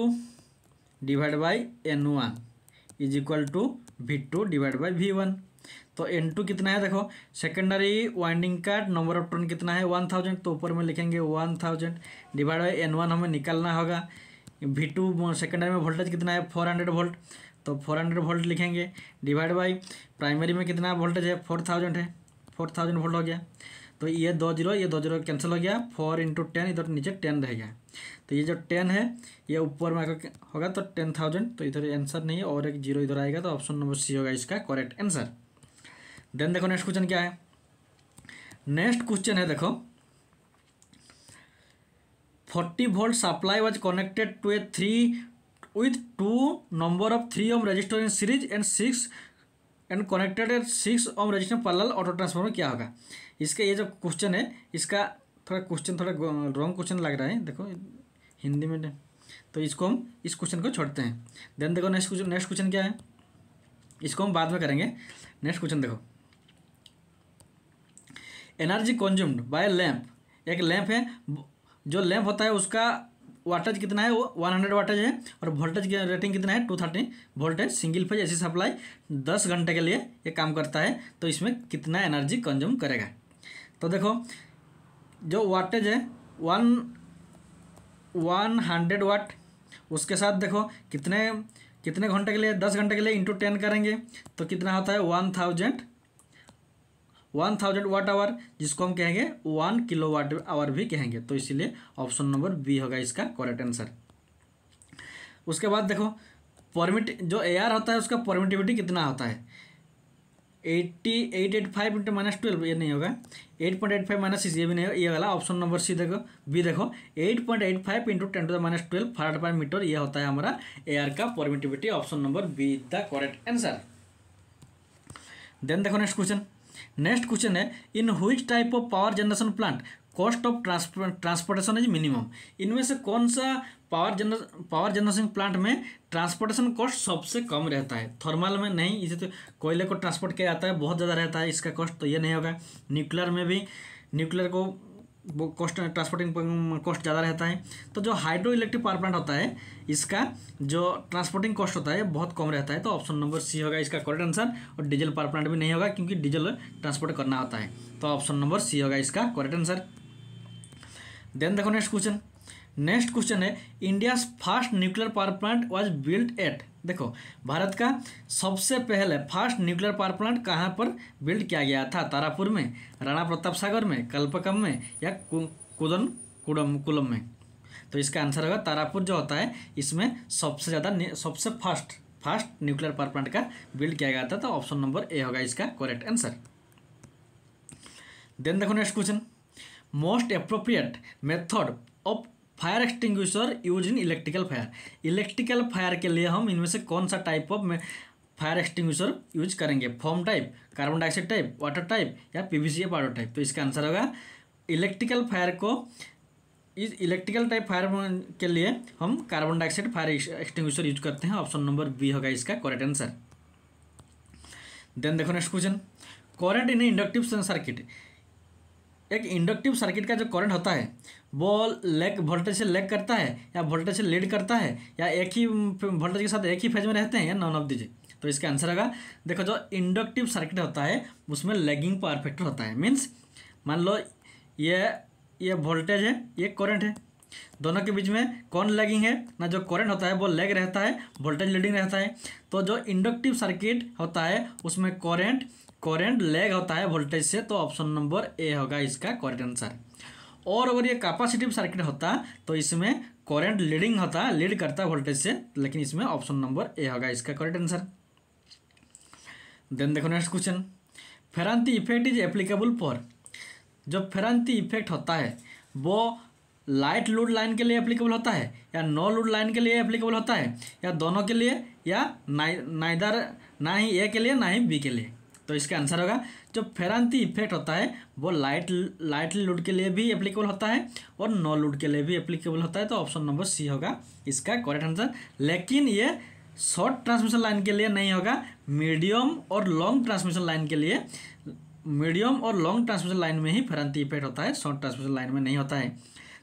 divide by N1 is equal to V2 divide by V1। तो N2 कितना है, देखो सेकेंडरी वाइंडिंग का नंबर ऑफ टर्न कितना है 1000, तो ऊपर में लिखेंगे 1000 डिवाइड बाई N1 हमें निकालना होगा। V2 सेकेंडरी में वोल्टेज कितना है 400 वोल्ट, तो 400 वोल्ट लिखेंगे, डिवाइड बाई प्राइमरी में कितना वोल्टेज है 4000 है, 4000 वोल्ट हो गया। तो ये 20 कैंसिल हो गया, 4 इंटू 10 इधर नीचे 10 रह गया। तो ये जो 10 है ये ऊपर में आकर होगा तो 10,000, तो इधर आंसर नहीं है, और एक 0 इधर आएगा, तो ऑप्शन नंबर सी होगा इसका करेक्ट आंसर। देन देखो नेक्स्ट क्वेश्चन क्या है, नेक्स्ट क्वेश्चन है देखो 40 volt supply was connected to a 3 with 2 number of 3 ohm resistor in series and connected at 6 ohm resistor parallel auto transformer क्या होगा। इसका ये जो क्वेश्चन है इसका थोड़ा रॉन्ग क्वेश्चन लग रहा है, देखो हिंदी में, तो इसको हम इस क्वेश्चन को छोड़ते हैं। देन देखो नेक्स्ट क्वेश्चन क्या है, इसको हम बाद में करेंगे। नेक्स्ट क्वेश्चन देखो, एनर्जी कंज्यूम्ड बाय लैंप, एक लैंप है, जो लैंप होता है उसका वाटेज कितना है वो 100 वाटेज है, और वोल्टेज की रेटिंग कितना है 230 वोल्ट है। सिंगल फेज एसी सप्लाई 10 घंटे के लिए ये काम करता है, तो इसमें कितना एनर्जी कंज्यूम करेगा। तो देखो जो वाटेज है 100 वाट, उसके साथ देखो कितने घंटे के लिए 10 घंटे के लिए इंटू 10 करेंगे, तो कितना होता है 1000 वाट आवर, जिसको हम कहेंगे 1 किलोवाट आवर भी कहेंगे। तो इसीलिए ऑप्शन नंबर बी होगा इसका करेक्ट आंसर। उसके बाद देखो परमिट जो AR होता है उसका परमिटिविटी कितना होता है, 885 इंटू -12, ये नहीं होगा, 8.85 -6, ये भी नहीं होगा, ये वाला ऑप्शन नंबर सी देखो, बी देखो 8.85 इंटू 10⁻12 फराड पर मीटर, ये होता है हमारा AR का permittivity, option number B is the correct answer. Then देखो नेक्स्ट क्वेश्चन है in which type of power generation plant cost of transportation is minimum, इनमें से कौन सा पावर जनरेशन प्लांट में ट्रांसपोर्टेशन कॉस्ट सबसे कम रहता है, थर्मल में नहीं, इसे तो कोयले को ट्रांसपोर्ट किया जाता है बहुत ज़्यादा रहता है इसका कॉस्ट, तो ये नहीं होगा। न्यूक्लियर में भी न्यूक्लियर को वो कॉस्ट ट्रांसपोर्टिंग कॉस्ट ज़्यादा रहता है। तो जो हाइड्रो इलेक्ट्रिक पावर प्लांट होता है इसका जो ट्रांसपोर्टिंग कॉस्ट होता है बहुत कम रहता है, तो ऑप्शन नंबर सी होगा इसका करेक्ट आंसर। और डीजल पावर प्लांट भी नहीं होगा क्योंकि डीजल ट्रांसपोर्ट करना होता है, तो ऑप्शन नंबर सी होगा इसका करेक्ट आंसर। देन देखो नेक्स्ट क्वेश्चन है India first nuclear power plant was built at, देखो भारत का सबसे पहले फर्स्ट न्यूक्लियर पावर प्लांट कहाँ पर बिल्ड किया गया था, तारापुर में, राणा प्रताप सागर में, कल्पकम में या कुलम में, तो इसका आंसर होगा तारापुर जो होता है इसमें सबसे फर्स्ट न्यूक्लियर पावर प्लांट का बिल्ड किया गया था, तो ऑप्शन नंबर ए होगा इसका करेक्ट आंसर। देन देखो next question most appropriate method of fire extinguisher use in electrical fire के लिए हम इनमें से कौन सा type of fire extinguisher use करेंगे, foam type, carbon dioxide type, water type या PVC या पाउडर टाइप, तो इसका आंसर होगा इलेक्ट्रिकल टाइप फायर के लिए हम carbon dioxide fire extinguisher use करते हैं, ऑप्शन नंबर बी होगा इसका करेक्ट आंसर। देन देखो next question current in inductive circuit, एक इंडक्टिव सर्किट का जो करंट होता है वो वोल्टेज से लैग करता है या वोल्टेज से लीड करता है या एक ही वोल्टेज के साथ एक ही फेज में रहते हैं या नॉन ऑफ दीजिए, तो इसका आंसर होगा देखो जो इंडक्टिव सर्किट होता है उसमें लैगिंग पावर फैक्टर होता है, मीन्स मान लो ये वोल्टेज है ये करंट है, दोनों के बीच में कौन लैगिंग है ना, जो करंट होता है वो लैग रहता है, वोल्टेज लीडिंग रहता है, तो जो इंडक्टिव सर्किट होता है उसमें करंट लैग होता है वोल्टेज से, तो ऑप्शन नंबर ए होगा इसका करेक्ट आंसर। और अगर ये कैपेसिटिव सर्किट होता तो इसमें करंट लीड करता है वोल्टेज से, लेकिन इसमें ऑप्शन नंबर ए होगा इसका करेक्ट आंसर। देन देखो next question Ferranti effect is applicable for, जो फेरांती इफेक्ट होता है वो लाइट लोड लाइन के लिए एप्लीकेबल होता है या नो लोड लाइन के लिए एप्लीकेबल होता है या दोनों के लिए या ना ही ए के लिए ना ही बी के लिए, तो इसका आंसर होगा जो फेरांती इफेक्ट होता है वो लाइट लोड के लिए भी एप्लीकेबल होता है और नो लोड के लिए भी एप्लीकेबल होता है, तो ऑप्शन नंबर सी होगा इसका करेक्ट आंसर। लेकिन ये शॉर्ट ट्रांसमिशन लाइन के लिए नहीं होगा, मीडियम और लॉन्ग ट्रांसमिशन लाइन में ही फेरांती इफेक्ट होता है, शॉर्ट ट्रांसमिशन लाइन में नहीं होता है,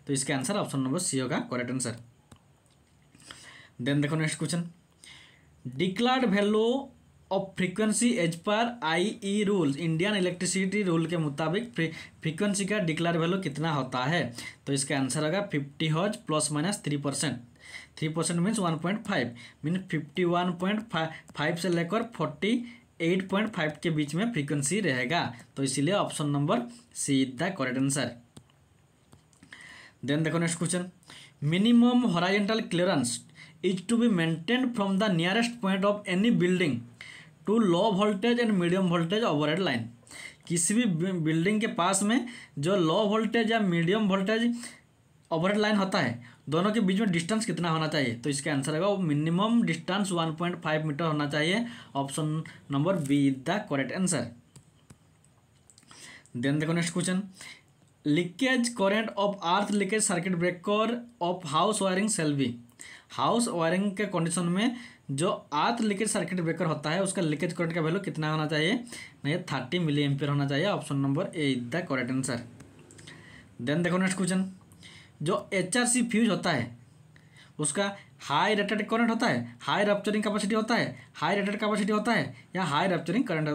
तो इसका आंसर ऑप्शन नंबर सी होगा करेक्ट आंसर। देन देखो next question declared value of frequency as per IE rule, Indian electricity rule के मुताबिक फ्रीक्वेंसी का डिक्लेयर वैल्यू कितना होता है, तो इसका आंसर होगा 50 हर्ट्ज ±3%, 3% मीन्स 1.5 मीन 51.5 से लेकर 48.5 के बीच में फ्रीक्वेंसी रहेगा, तो इसीलिए option number C is the correct answer. Then देखो next question minimum horizontal clearance is to be maintained from the nearest point of any building to low voltage and medium voltage overhead line, किसी भी बिल्डिंग के पास में जो लो वोल्टेज या मीडियम वोल्टेज ओवरहेड लाइन होता है दोनों के बीच में डिस्टेंस कितना होना चाहिए, तो इसका आंसर होगा मिनिमम डिस्टेंस 1.5 मीटर होना चाहिए, option number B is the correct answer. Then देखो next question leakage current of earth leakage circuit breaker of house wiring shall be, house wiring के कंडीशन में जो अर्थ लीकेज सर्किट ब्रेकर होता है उसका लीकेज करंट का वैल्यू कितना होना चाहिए, नहीं 30 मिली एम्पियर होना चाहिए, option number A is the correct answer. Then देखो नेक्स्ट क्वेश्चन जो HRC फ्यूज होता है उसका हाई रेटेड करंट होता है, हाई रप्चरिंग कैपेसिटी होता है, हाई रेटेड कैपेसिटी होता है या हाई रप्चरिंग करंट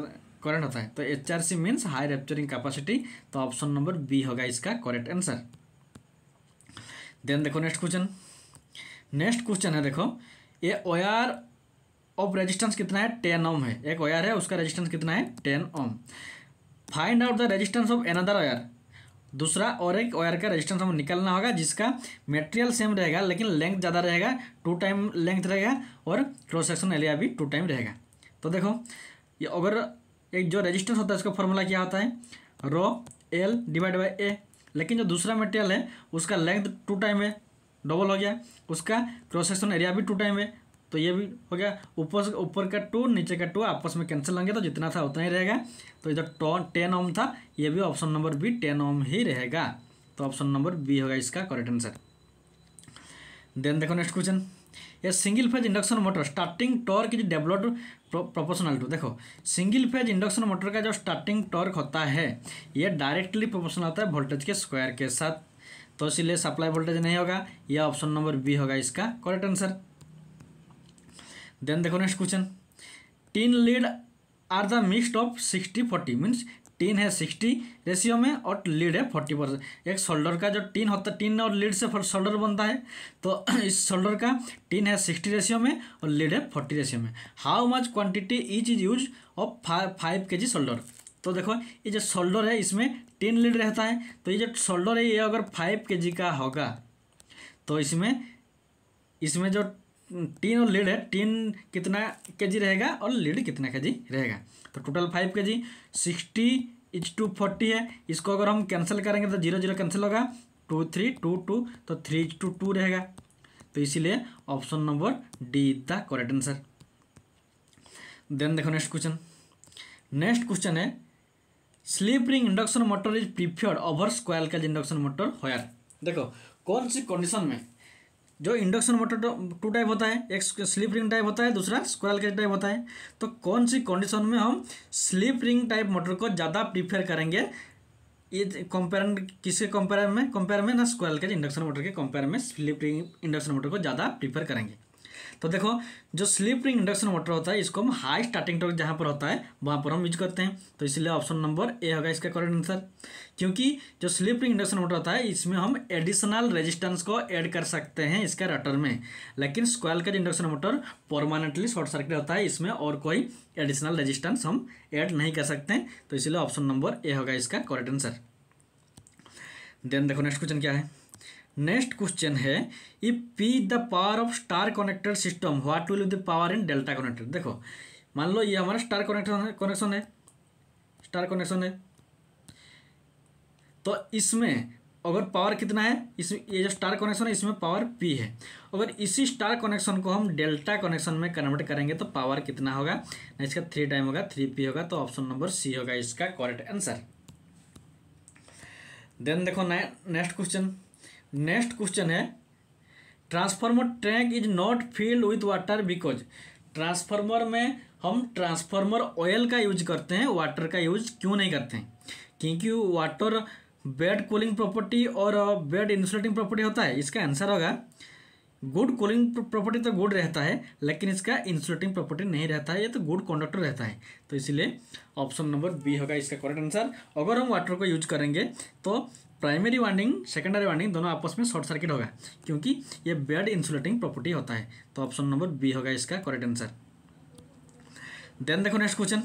होता है, तो HRC means high rupturing capacity, तो ऑप्शन नंबर बी होगा इसका करेक्ट आंसर। देन देखो नेक्स्ट क्वेश्चन है देखो ये वायर ऑफ रेजिस्टेंस कितना है 10 ओम है, एक वायर है उसका रेजिस्टेंस कितना है 10 ohm, find out the resistance of another wire दूसरा और एक वायर का रेजिस्टेंस हमें निकालना होगा जिसका मटेरियल सेम रहेगा लेकिन लेंथ ज़्यादा रहेगा, 2 टाइम लेंथ रहेगा और क्रॉस सेक्शन एरिया भी 2 टाइम रहेगा। तो देखो ये अगर एक जो रेजिस्टेंस होता है उसका फॉर्मूला क्या होता है, रो एल डिवाइड बाई ए, लेकिन जो दूसरा मटेरियल है उसका लेंथ 2 टाइम है, डबल हो गया, उसका क्रॉस सेक्शन एरिया भी 2 टाइम है, तो ये भी हो गया। ऊपर का 2 नीचे का 2 आपस में कैंसिल होंगे तो जितना था उतना ही रहेगा। तो इधर 10 ओम था, ये भी ऑप्शन नंबर बी 10 ओम ही रहेगा। तो ऑप्शन नंबर बी होगा इसका करेक्ट आंसर। देन देखो नेक्स्ट क्वेश्चन, ये single phase induction motor starting torque is developed proportional to. देखो सिंगल फेज इंडक्शन मोटर का जो स्टार्टिंग टॉर्क होता है ये डायरेक्टली प्रोपोर्शनल होता है वोल्टेज के स्क्वायर के साथ, तो इसलिए सप्लाई वोल्टेज नहीं होगा, यह ऑप्शन नंबर बी होगा इसका करेक्ट आंसर। देन देखो next question, tin lead are the mixed of 60-40 means tin है 60 रेशियो में और लीड है 40%। एक शोल्डर का जो टीन होता है, टीन और लीड से शोल्डर बनता है, तो इस शोल्डर का टीन है 60 रेशियो में और लीड है 40 रेशियो में। How much quantity each is use of 5 kg shoulder. तो देखो ये जो शोल्डर है इसमें टीन लीड रहता है, तो ये जो शोल्डर है ये अगर 5 kg का होगा तो इसमें जो टीन और लीड है, टीन कितना केजी रहेगा और लीड कितना केजी रहेगा। तो टोटल 5 kg, 60:40 है, इसको अगर हम कैंसिल करेंगे तो 0 0 कैंसिल होगा, 2 3 2 2 तो 3:2 रहेगा। तो इसीलिए option number D is the correct answer. Then देखो नेक्स्ट क्वेश्चन, नेक्स्ट क्वेश्चन है slip ring induction motor is preferred over square cage induction motor where. देखो कौन सी कंडीशन में जो इंडक्शन मोटर 2 टाइप होता है, एक स्लिप रिंग टाइप होता है, दूसरा स्क्वायर केज टाइप होता है, तो कौन सी कंडीशन में हम स्लिप रिंग टाइप मोटर को ज़्यादा प्रीफर करेंगे, ये कंपेयर में ना स्क्वायर केज इंडक्शन मोटर के कंपेयर में स्लिप रिंग इंडक्शन मोटर को ज़्यादा प्रीफर करेंगे। तो देखो जो स्लिप रिंग इंडक्शन मोटर होता है इसको हम हाई स्टार्टिंग टॉर्क जहाँ पर होता है वहाँ पर हम यूज करते हैं, तो इसलिए ऑप्शन नंबर ए होगा इसका करेक्ट आंसर। क्योंकि जो स्लिप रिंग इंडक्शन मोटर होता है इसमें हम एडिशनल रेजिस्टेंस को ऐड कर सकते हैं इसका रटर में, लेकिन square cage induction motor permanently short circuit होता है, इसमें और कोई एडिशनल रेजिस्टेंस हम ऐड नहीं कर सकते हैं, तो इसलिए ऑप्शन नंबर ए होगा इसका करेक्ट आंसर। देन देखो नेक्स्ट क्वेश्चन क्या है, नेक्स्ट क्वेश्चन है if P the power of star connected system what will be the power in delta connected. देखो मान लो ये हमारा स्टार कनेक्शन है, तो इसमें अगर पावर कितना है, इसमें ये जो स्टार कनेक्शन है इसमें पावर पी है, अगर इसी स्टार कनेक्शन को हम डेल्टा कनेक्शन में कन्वर्ट करेंगे तो पावर कितना होगा, इसका 3 टाइम होगा, 3p होगा, तो ऑप्शन नंबर सी होगा इसका करेक्ट आंसर। देन देखो नेक्स्ट क्वेश्चन है transformer tank is not filled with water because. Transformer में हम ट्रांसफार्मर ऑयल का यूज करते हैं, वाटर का यूज क्यों नहीं करते हैं, क्योंकि वाटर बेड कूलिंग प्रॉपर्टी और बेड इंसुलेटिंग प्रॉपर्टी होता है। इसका आंसर होगा गुड कूलिंग प्रॉपर्टी तो गुड रहता है लेकिन इसका इंसुलेटिंग प्रॉपर्टी नहीं रहता है, ये तो गुड कंडक्टर रहता है, तो इसलिए ऑप्शन नंबर बी होगा इसका करेक्ट आंसर। अगर हम वाटर को यूज करेंगे तो प्राइमरी वाइंडिंग सेकेंडरी वाइंडिंग दोनों आपस में शॉर्ट सर्किट होगा क्योंकि ये बेड इंसुलेटिंग प्रॉपर्टी होता है, तो ऑप्शन नंबर बी होगा इसका करेक्ट आंसर। देन देखो next question,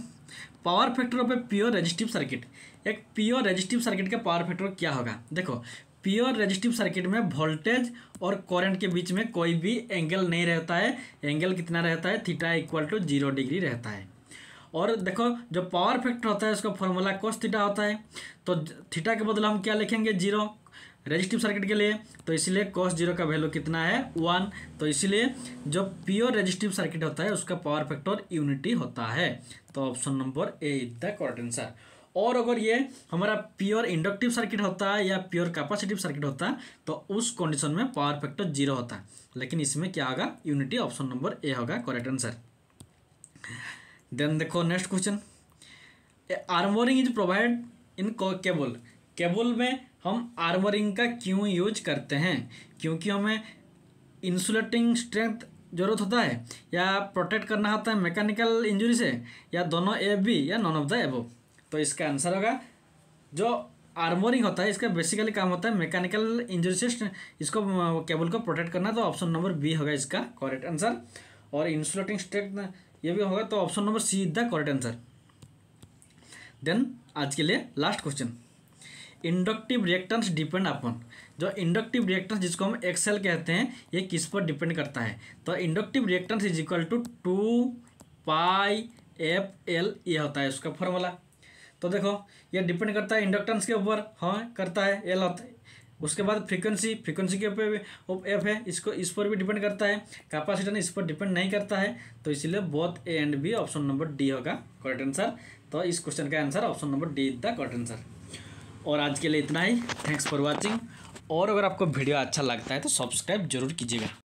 power factor of a pure resistive circuit. एक प्योर रेजिस्टिव सर्किट का पावर फैक्टर क्या होगा। देखो प्योर रेजिस्टिव सर्किट में वोल्टेज और करंट के बीच में कोई भी एंगल नहीं रहता है, एंगल कितना रहता है, थीटा इक्वल टू 0 डिग्री रहता है। और देखो जो पावर फैक्टर होता है उसका फॉर्मूला cos थीटा होता है, तो थीटा के बदले हम क्या लिखेंगे 0 रेजिस्टिव सर्किट के लिए, तो इसलिए cos 0 का वैल्यू कितना है 1, तो इसलिए जो प्योर रेजिस्टिव सर्किट होता है उसका पावर फैक्टर यूनिटी होता है, तो option number A is the correct answer. और अगर ये हमारा प्योर इंडक्टिव सर्किट होता है या प्योर कैपेसिटिव सर्किट होता है तो उस कंडीशन में पावर फैक्टर 0 होता है, लेकिन इसमें क्या होगा यूनिटी, ऑप्शन नंबर ए होगा करेक्ट आंसर। देन देखो next question, armouring is provide in cable. Cable में हम आर्मोरिंग का क्यों यूज करते हैं, क्योंकि हमें इंसुलेटिंग स्ट्रेंथ जरूरत होता है या प्रोटेक्ट करना होता है मैकेनिकल इंजरी से, या दोनों ए बी या नॉन ऑफ द एबव। तो इसका आंसर होगा जो आर्मोरिंग होता है इसका बेसिकली काम होता है मैकेनिकल इंजरी से इसको केबल को प्रोटेक्ट करना, तो ऑप्शन नंबर बी होगा इसका करेक्ट आंसर। और इंसुलेटिंग स्ट्रेंथ ये भी होगा, तो option number C is the correct answer. Then आज के लिए last question, inductive reactance depend upon, जो इंडक्टिव रिएक्टेंस जिसको हम एक्सएल कहते हैं, ये किस पर डिपेंड करता है? तो inductive reactance is equal to 2πfL, ये होता है उसका फॉर्मूला। तो देखो ये डिपेंड करता है इंडक्टेंस के ऊपर, हाँ करता है, एल होता है। उसके बाद फ्रीक्वेंसी के ऊपर एफ है, इसको इस पर भी डिपेंड करता है। कैपेसिटेंस इस पर डिपेंड नहीं करता है, तो इसलिए both A and B, option number D होगा करेक्ट आंसर। तो इस क्वेश्चन का answer option number D is the correct answer. और आज के लिए इतना ही, थैंक्स फॉर वॉचिंग। और अगर आपको वीडियो अच्छा लगता है तो सब्सक्राइब जरूर कीजिएगा।